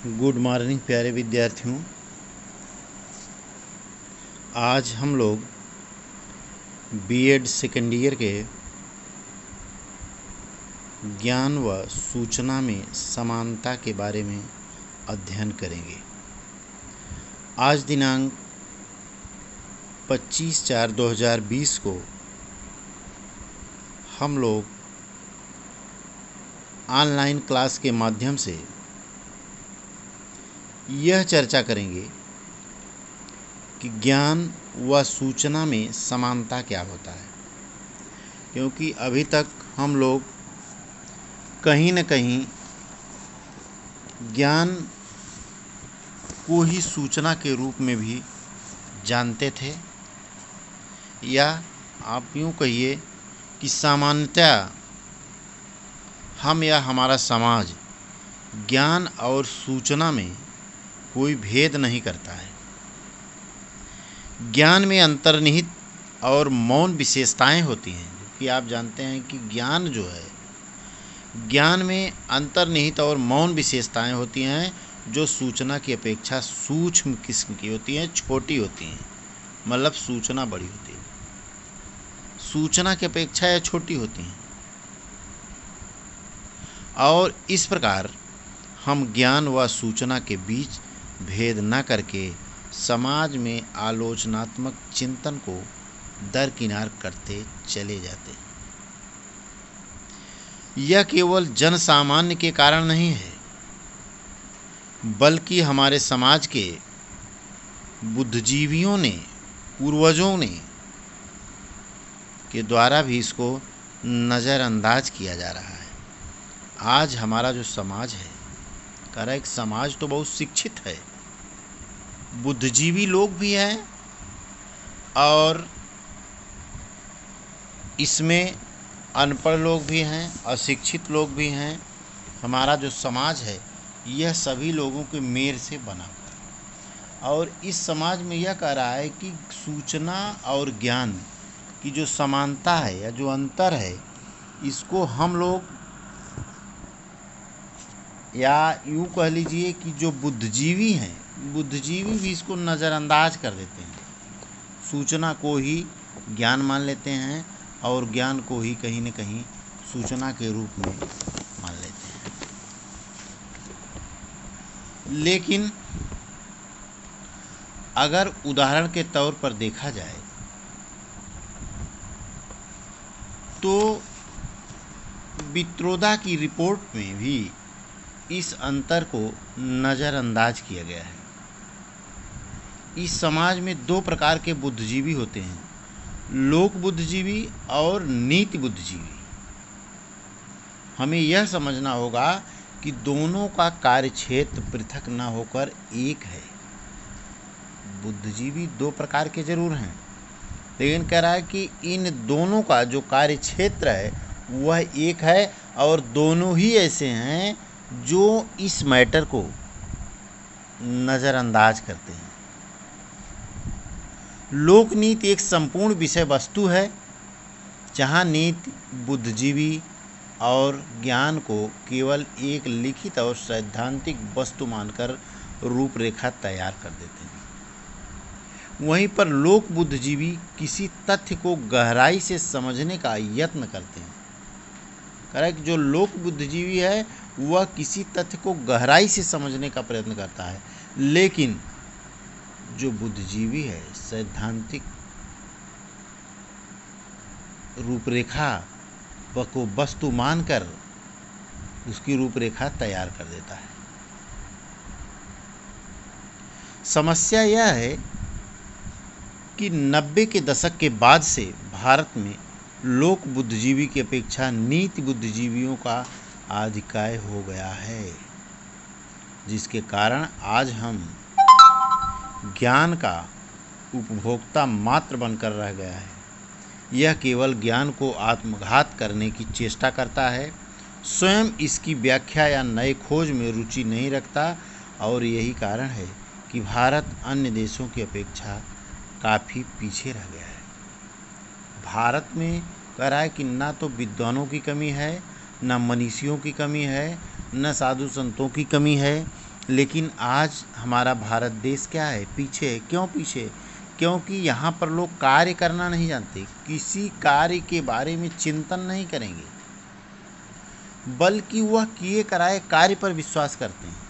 Good morning प्यारे विद्यार्थियों। आज हम लोग बीएड सेकेंड ईयर के ज्ञान व सूचना में समानता के बारे में अध्ययन करेंगे। आज दिनांक 25/4/2020 को हम लोग ऑनलाइन क्लास के माध्यम से यह चर्चा करेंगे कि ज्ञान व सूचना में समानता क्या होता है, क्योंकि अभी तक हम लोग कहीं न कहीं ज्ञान को ही सूचना के रूप में भी जानते थे, या आप यूँ कहिए कि सामान्यतः हम या हमारा समाज ज्ञान और सूचना में कोई भेद नहीं करता है। ज्ञान में अंतर्निहित और मौन विशेषताएं होती हैं, क्योंकि आप जानते हैं कि ज्ञान जो है, ज्ञान में अंतर्निहित और मौन विशेषताएं होती हैं जो सूचना की अपेक्षा सूक्ष्म किस्म की होती हैं, छोटी होती हैं। मतलब सूचना बड़ी होती है, सूचना की अपेक्षा यह छोटी होती हैं। और इस प्रकार हम ज्ञान व सूचना के बीच भेद न करके समाज में आलोचनात्मक चिंतन को दरकिनार करते चले जाते हैं। यह केवल जन सामान्य के कारण नहीं है, बल्कि हमारे समाज के बुद्धिजीवियों ने, पूर्वजों ने के द्वारा भी इसको नज़रअंदाज किया जा रहा है। आज हमारा जो समाज है, कह रहा है कि समाज तो बहुत शिक्षित है, बुद्धिजीवी लोग भी हैं और इसमें अनपढ़ लोग भी हैं, अशिक्षित लोग भी हैं। हमारा जो समाज है यह सभी लोगों के मेल से बना हुआ है। और इस समाज में यह कह रहा है कि सूचना और ज्ञान की जो समानता है या जो अंतर है, इसको हम लोग, या यूँ कह लीजिए कि जो बुद्धिजीवी हैं, बुद्धिजीवी भी इसको नज़रअंदाज कर देते हैं। सूचना को ही ज्ञान मान लेते हैं और ज्ञान को ही कहीं न कहीं सूचना के रूप में मान लेते हैं। लेकिन अगर उदाहरण के तौर पर देखा जाए तो वित्रोदा की रिपोर्ट में भी इस अंतर को नज़रअंदाज किया गया है। इस समाज में दो प्रकार के बुद्धिजीवी होते हैं, लोक बुद्धिजीवी और नीति बुद्धिजीवी। हमें यह समझना होगा कि दोनों का कार्यक्षेत्र पृथक न होकर एक है। बुद्धिजीवी दो प्रकार के जरूर हैं, लेकिन कह रहा है कि इन दोनों का जो कार्यक्षेत्र है वह एक है, और दोनों ही ऐसे हैं जो इस मैटर को नज़रअंदाज करते हैं। लोकनीति एक संपूर्ण विषय वस्तु है, जहाँ नीति बुद्धिजीवी और ज्ञान को केवल एक लिखित और सैद्धांतिक वस्तु मानकर रूपरेखा तैयार कर देते हैं। वहीं पर लोक बुद्धिजीवी किसी तथ्य को गहराई से समझने का यत्न करते हैं। कह रहा है कि जो लोक बुद्धिजीवी है वह किसी तथ्य को गहराई से समझने का प्रयत्न करता है, लेकिन जो बुद्धिजीवी है सैद्धांतिक रूपरेखा को वस्तु मानकर उसकी रूपरेखा तैयार कर देता है। समस्या यह है कि 90 के दशक के बाद से भारत में लोक बुद्धिजीवी की अपेक्षा नीति बुद्धिजीवियों का आधिक्य हो गया है, जिसके कारण आज हम ज्ञान का उपभोक्ता मात्र बनकर रह गया है। यह केवल ज्ञान को आत्मघात करने की चेष्टा करता है, स्वयं इसकी व्याख्या या नए खोज में रुचि नहीं रखता, और यही कारण है कि भारत अन्य देशों की अपेक्षा काफ़ी पीछे रह गया है। भारत में कह रहा है कि ना तो विद्वानों की कमी है, न मनीषियों की कमी है, न साधु संतों की कमी है, लेकिन आज हमारा भारत देश क्या है, पीछे है। क्यों पीछे? क्योंकि यहाँ पर लोग कार्य करना नहीं जानते, किसी कार्य के बारे में चिंतन नहीं करेंगे, बल्कि वह किए कराए कार्य पर विश्वास करते हैं।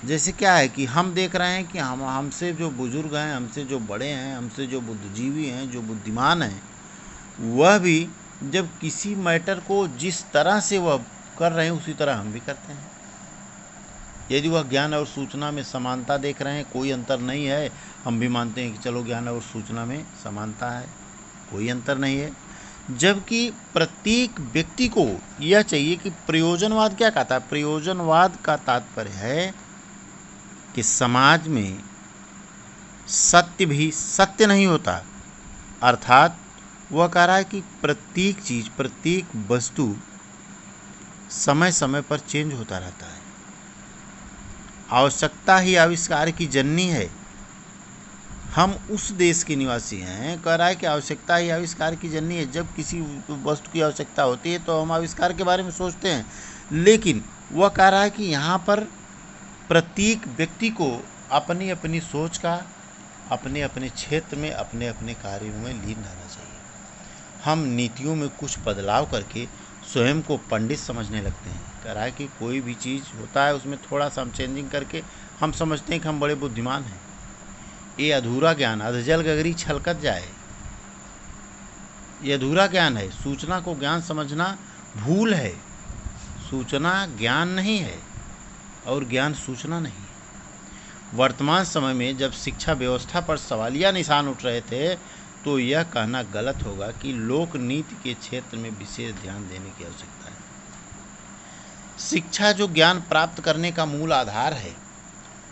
जैसे क्या है कि हम देख रहे हैं कि हमसे जो बुजुर्ग हैं, हमसे जो बड़े हैं, हमसे जो बुद्धिजीवी हैं, जो बुद्धिमान हैं, वह भी जब किसी मैटर को जिस तरह से वह कर रहे हैं उसी तरह हम भी करते हैं। यदि वह ज्ञान और सूचना में समानता देख रहे हैं, कोई अंतर नहीं है, हम भी मानते हैं कि चलो ज्ञान और सूचना में समानता है, कोई अंतर नहीं है। जबकि प्रत्येक व्यक्ति को यह चाहिए कि प्रयोजनवाद क्या कहता है? प्रयोजनवाद का तात्पर्य है कि समाज में सत्य भी सत्य नहीं होता, अर्थात वह कह रहा है कि प्रत्येक चीज़, प्रत्येक वस्तु समय समय पर चेंज होता रहता है। आवश्यकता ही आविष्कार की जननी है। हम उस देश के निवासी हैं, कह रहा है कि आवश्यकता ही आविष्कार की जननी है। जब किसी वस्तु की आवश्यकता होती है तो हम आविष्कार के बारे में सोचते हैं, लेकिन वह कह रहा है कि यहाँ पर प्रत्येक व्यक्ति को अपनी अपनी सोच का अपने अपने क्षेत्र में अपने अपने कार्यों में लीन रहना चाहिए। हम नीतियों में कुछ बदलाव करके स्वयं को पंडित समझने लगते हैं। कह रहा है कि कोई भी चीज़ होता है उसमें थोड़ा सा हम चेंजिंग करके हम समझते हैं कि हम बड़े बुद्धिमान हैं। ये अधूरा ज्ञान, अधजल गगरी छलकत जाए, ये अधूरा ज्ञान है। सूचना को ज्ञान समझना भूल है। सूचना ज्ञान नहीं है और ज्ञान सूचना नहीं है। वर्तमान समय में जब शिक्षा व्यवस्था पर सवालिया निशान उठ रहे थे तो यह कहना गलत होगा कि लोक नीति के क्षेत्र में विशेष ध्यान देने की आवश्यकता है। शिक्षा जो ज्ञान प्राप्त करने का मूल आधार है,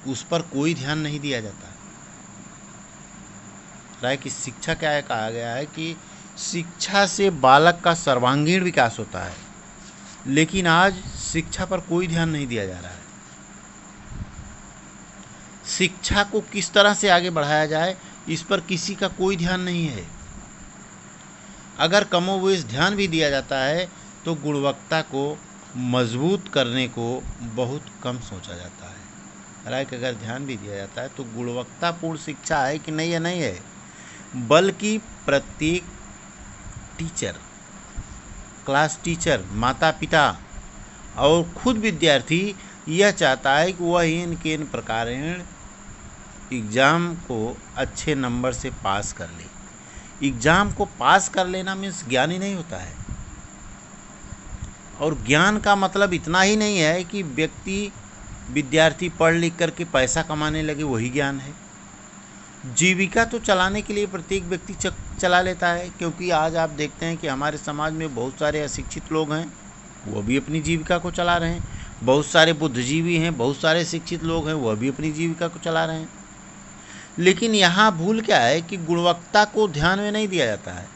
उस पर कोई ध्यान नहीं दिया जाता है कि शिक्षा क्या है? कहा गया है कि शिक्षा से बालक का सर्वांगीण विकास होता है, लेकिन आज शिक्षा पर कोई ध्यान नहीं दिया जा रहा है। शिक्षा को किस तरह से आगे बढ़ाया जाए, इस पर किसी का कोई ध्यान नहीं है। अगर कमोवेश ध्यान भी दिया जाता है तो गुणवत्ता को मजबूत करने को बहुत कम सोचा जाता है। राइट, अगर ध्यान भी दिया जाता है तो गुणवत्तापूर्ण शिक्षा है कि नहीं, है नहीं है, बल्कि प्रत्येक टीचर, क्लास टीचर, माता पिता और खुद विद्यार्थी यह चाहता है कि वह इन के इन प्रकारेण एग्ज़ाम को अच्छे नंबर से पास कर ले। एग्ज़ाम को पास कर लेना मीन्स ज्ञान ही नहीं होता है। और ज्ञान का मतलब इतना ही नहीं है कि विद्यार्थी पढ़ लिख करके पैसा कमाने लगे, वही ज्ञान है। जीविका तो चलाने के लिए प्रत्येक व्यक्ति चला लेता है, क्योंकि आज आप देखते हैं कि हमारे समाज में बहुत सारे अशिक्षित लोग हैं, वो भी अपनी जीविका को चला रहे हैं। बहुत सारे बुद्धिजीवी हैं, बहुत सारे शिक्षित लोग हैं, वह भी अपनी जीविका को चला रहे हैं। लेकिन यहाँ भूल क्या है कि गुणवत्ता को ध्यान में नहीं दिया जाता है।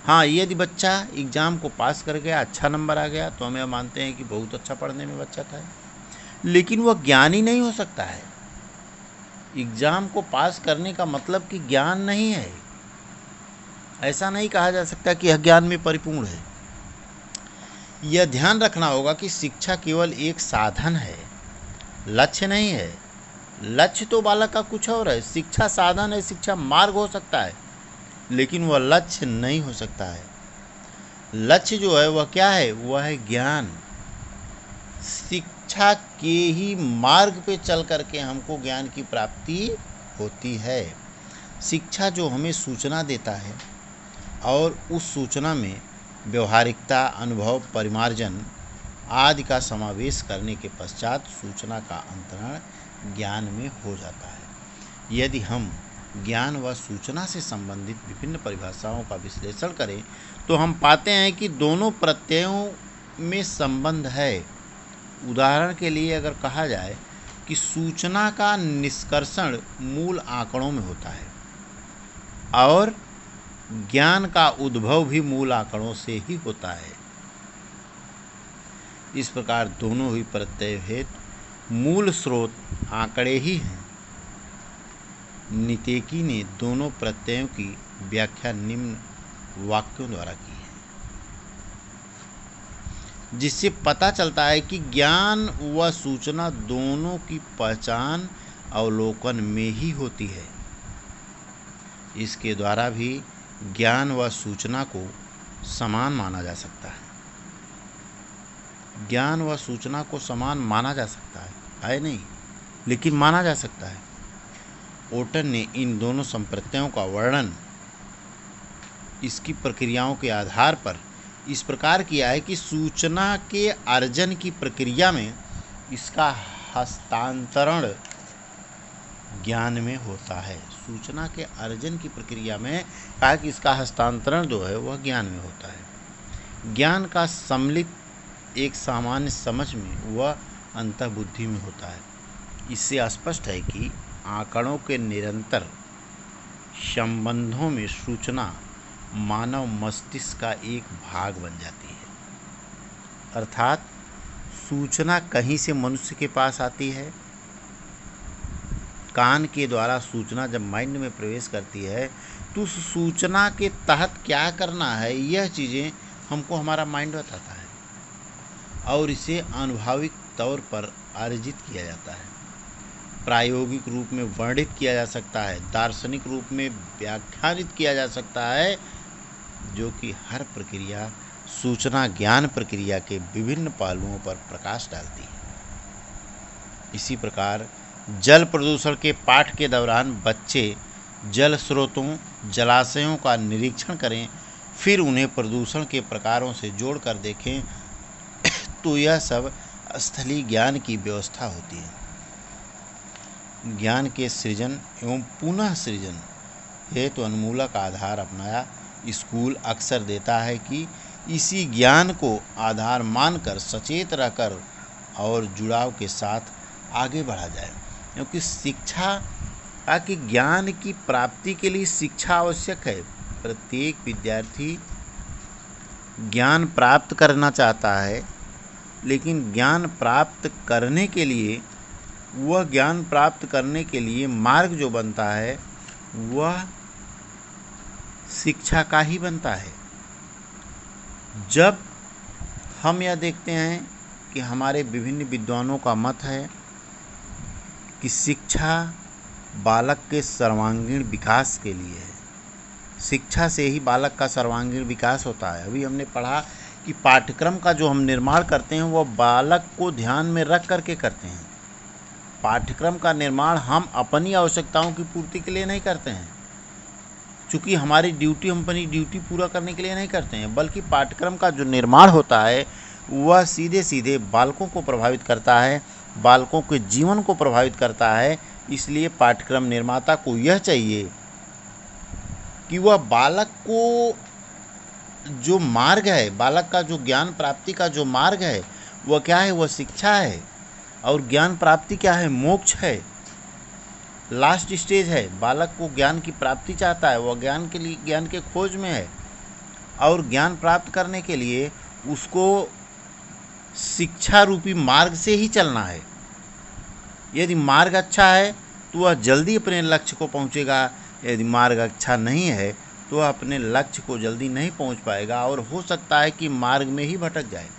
हाँ, यदि बच्चा एग्ज़ाम को पास कर गया, अच्छा नंबर आ गया, तो हम मानते हैं कि बहुत अच्छा पढ़ने में बच्चा था, लेकिन वह ज्ञानी नहीं हो सकता है। एग्ज़ाम को पास करने का मतलब कि ज्ञान नहीं है। ऐसा नहीं कहा जा सकता कि यह ज्ञान में परिपूर्ण है। यह ध्यान रखना होगा कि शिक्षा केवल एक साधन है, लक्ष्य नहीं है। लक्ष्य तो बालक का कुछ और है। शिक्षा साधन है, शिक्षा मार्ग हो सकता है, लेकिन वह लक्ष्य नहीं हो सकता है। लक्ष्य जो है वह क्या है? वह है ज्ञान। शिक्षा के ही मार्ग पे चल करके हमको ज्ञान की प्राप्ति होती है। शिक्षा जो हमें सूचना देता है और उस सूचना में व्यवहारिकता, अनुभव, परिमार्जन आदि का समावेश करने के पश्चात सूचना का अंतरण ज्ञान में हो जाता है। यदि हम ज्ञान व सूचना से संबंधित विभिन्न परिभाषाओं का विश्लेषण करें तो हम पाते हैं कि दोनों प्रत्ययों में संबंध है। उदाहरण के लिए अगर कहा जाए कि सूचना का निष्कर्षण मूल आंकड़ों में होता है और ज्ञान का उद्भव भी मूल आंकड़ों से ही होता है। इस प्रकार दोनों ही प्रत्यय हेतु मूल स्रोत आंकड़े ही हैं। नितेकी ने दोनों प्रत्ययों की व्याख्या निम्न वाक्यों द्वारा की है। जिससे पता चलता है कि ज्ञान व सूचना दोनों की पहचान अवलोकन में ही होती है। इसके द्वारा भी ज्ञान व सूचना को समान माना जा सकता है। ज्ञान व सूचना को समान माना जा सकता है नहीं, लेकिन माना जा सकता है। ओटन ने इन दोनों संप्रत्ययों का वर्णन इसकी प्रक्रियाओं के आधार पर इस प्रकार किया है कि सूचना के अर्जन की प्रक्रिया में इसका हस्तांतरण ज्ञान में होता है। सूचना के अर्जन की प्रक्रिया में कहा कि इसका हस्तांतरण जो है वह ज्ञान में होता है। ज्ञान का सम्मिलित एक सामान्य समझ में व अंतर्बुद्धि में होता है। इससे स्पष्ट है कि आंकड़ों के निरंतर संबंधों में सूचना मानव मस्तिष्क का एक भाग बन जाती है। अर्थात सूचना कहीं से मनुष्य के पास आती है, कान के द्वारा सूचना जब माइंड में प्रवेश करती है तो उस सूचना के तहत क्या करना है यह चीज़ें हमको हमारा माइंड बताता है और इसे अनुभविक तौर पर अर्जित किया जाता है, प्रायोगिक रूप में वर्णित किया जा सकता है, दार्शनिक रूप में व्याख्यानित किया जा सकता है, जो कि हर प्रक्रिया सूचना ज्ञान प्रक्रिया के विभिन्न पहलुओं पर प्रकाश डालती है। इसी प्रकार जल प्रदूषण के पाठ के दौरान बच्चे जल स्रोतों जलाशयों का निरीक्षण करें, फिर उन्हें प्रदूषण के प्रकारों से जोड़कर देखें तो यह सब स्थलीय ज्ञान की व्यवस्था होती है। ज्ञान के सृजन एवं पुनः सृजन हेतु उन्मूलक आधार अपनाया स्कूल अक्सर देता है कि इसी ज्ञान को आधार मानकर सचेत रहकर और जुड़ाव के साथ आगे बढ़ा जाए, क्योंकि शिक्षा कि ज्ञान की प्राप्ति के लिए शिक्षा आवश्यक है। प्रत्येक विद्यार्थी ज्ञान प्राप्त करना चाहता है, लेकिन ज्ञान प्राप्त करने के लिए मार्ग जो बनता है वह शिक्षा का ही बनता है। जब हम यह देखते हैं कि हमारे विभिन्न विद्वानों का मत है कि शिक्षा बालक के सर्वांगीण विकास के लिए है, शिक्षा से ही बालक का सर्वांगीण विकास होता है। अभी हमने पढ़ा कि पाठ्यक्रम का जो हम निर्माण करते हैं वह बालक को ध्यान में रख करके करते हैं। पाठ्यक्रम का निर्माण हम अपनी आवश्यकताओं की पूर्ति के लिए नहीं करते हैं, चूँकि हमारी ड्यूटी हम अपनी ड्यूटी पूरा करने के लिए नहीं करते हैं, बल्कि पाठ्यक्रम का जो निर्माण होता है वह सीधे सीधे बालकों को प्रभावित करता है, बालकों के जीवन को प्रभावित करता है। इसलिए पाठ्यक्रम निर्माता को यह चाहिए कि वह बालक को जो मार्ग है, बालक का जो ज्ञान प्राप्ति का जो मार्ग है वह क्या है, वह शिक्षा है। और ज्ञान प्राप्ति क्या है, मोक्ष है, लास्ट स्टेज है। बालक को ज्ञान की प्राप्ति चाहता है, वह ज्ञान के लिए ज्ञान के खोज में है, और ज्ञान प्राप्त करने के लिए उसको शिक्षा रूपी मार्ग से ही चलना है। यदि मार्ग अच्छा है तो वह जल्दी अपने लक्ष्य को पहुंचेगा, यदि मार्ग अच्छा नहीं है तो वह अपने लक्ष्य को जल्दी नहीं पहुंच पाएगा और हो सकता है कि मार्ग में ही भटक जाए,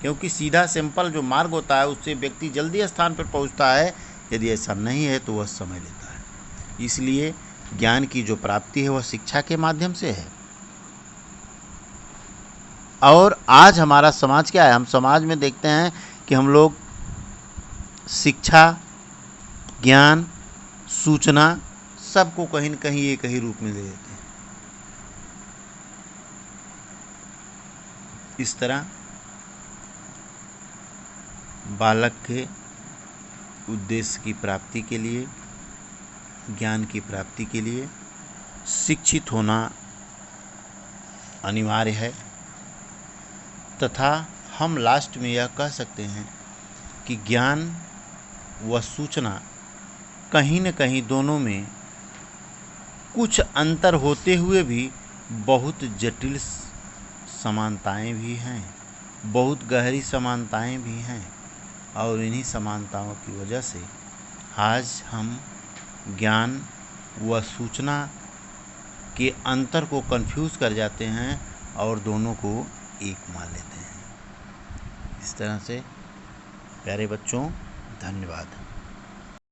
क्योंकि सीधा सिंपल जो मार्ग होता है उससे व्यक्ति जल्दी स्थान पर पहुंचता है। यदि ऐसा नहीं है तो वह समय लेता है। इसलिए ज्ञान की जो प्राप्ति है वह शिक्षा के माध्यम से है। और आज हमारा समाज क्या है, हम समाज में देखते हैं कि हम लोग शिक्षा ज्ञान सूचना सबको कहीं न कहीं एक ही रूप में ले लेते हैं। इस तरह बालक के उद्देश्य की प्राप्ति के लिए, ज्ञान की प्राप्ति के लिए शिक्षित होना अनिवार्य है, तथा हम लास्ट में यह कह सकते हैं कि ज्ञान व सूचना कहीं न कहीं दोनों में कुछ अंतर होते हुए भी बहुत जटिल समानताएं भी हैं, बहुत गहरी समानताएं भी हैं। और इन्हीं समानताओं की वजह से आज हम ज्ञान व सूचना के अंतर को कंफ्यूज कर जाते हैं और दोनों को एक मान लेते हैं। इस तरह से प्यारे बच्चों, धन्यवाद।